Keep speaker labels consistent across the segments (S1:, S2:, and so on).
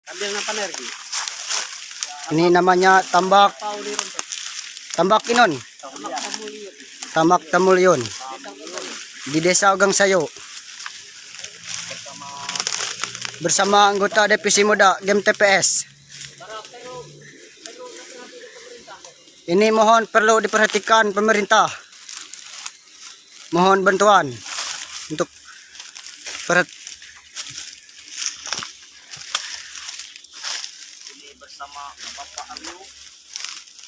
S1: Ambil na panergi.
S2: Ini namanya tambak inon. Tambak Tamulyon. Di Desa Ugang Sayo. Bersama anggota Divisi Muda Game TPS. Ini mohon perlu diperhatikan pemerintah. Mohon bantuan untuk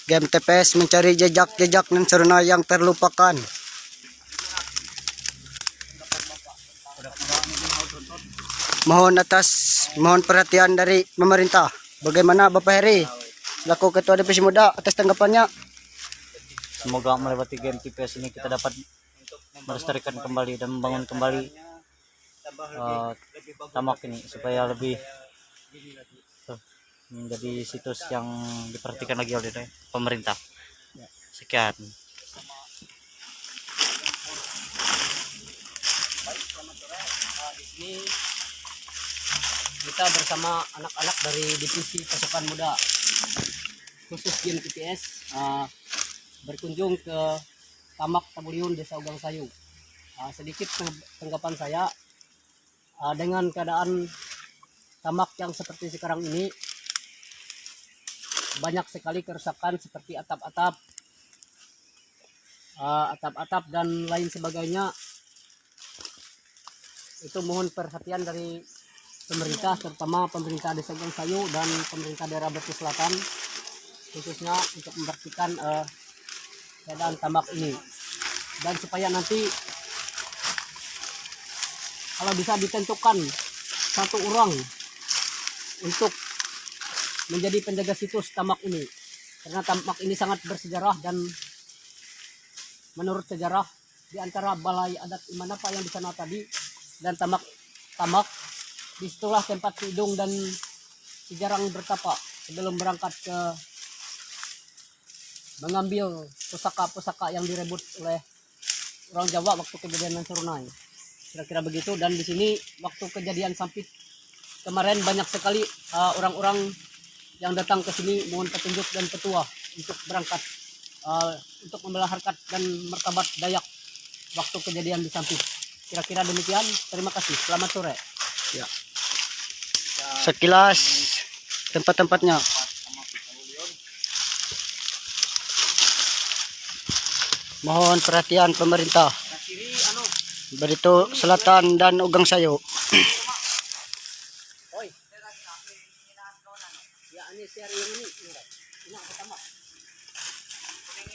S2: Game TPS mencari jejak-jejak dan sarana yang terlupakan. Mohon perhatian dari pemerintah. Bagaimana Bapak Heri selaku Ketua Divisi Muda atas tanggapannya?
S3: Semoga melewati Game TPS ini kita dapat melestarikan kembali dan membangun kembali Tamak ini supaya lebih menjadi situs yang diperhatikan lagi oleh pemerintah. Sekian.
S1: Di sini kita bersama anak-anak dari Divisi Pasukan Muda khusus Game TPS berkunjung ke Tamak Tamulyon Desa Ugang Sayo. Sedikit tanggapan saya dengan keadaan tamak yang seperti sekarang ini, banyak sekali kerusakan seperti atap-atap dan lain sebagainya. Itu mohon perhatian dari pemerintah, terutama pemerintah Desa Ugang Sayo dan pemerintah daerah Batu Selatan, khususnya untuk membersihkan keadaan tamak ini, dan supaya nanti kalau bisa ditentukan satu orang untuk menjadi penjaga situs tamak ini, karena tamak ini sangat bersejarah. Dan menurut sejarah, di antara balai adat Imanapa yang di sana tadi dan tamak disitulah tempat Tidung dan Sejarang bertapa sebelum berangkat ke mengambil pusaka-pusaka yang direbut oleh orang Jawa waktu kejadian Serunai. Kira-kira begitu. Dan di sini waktu kejadian Sampit kemarin banyak sekali orang-orang yang datang ke sini mohon petunjuk dan petua untuk berangkat untuk membelah harkat dan martabat Dayak waktu kejadian di Sampit. Kira-kira demikian. Terima kasih. Selamat sore.
S2: Ya. Sekilas tempat-tempatnya. Mohon perhatian pemerintah. Barito Selatan dan Ugang Sayo.
S1: Oi. Ya, ini share yang ini. Ini pertama.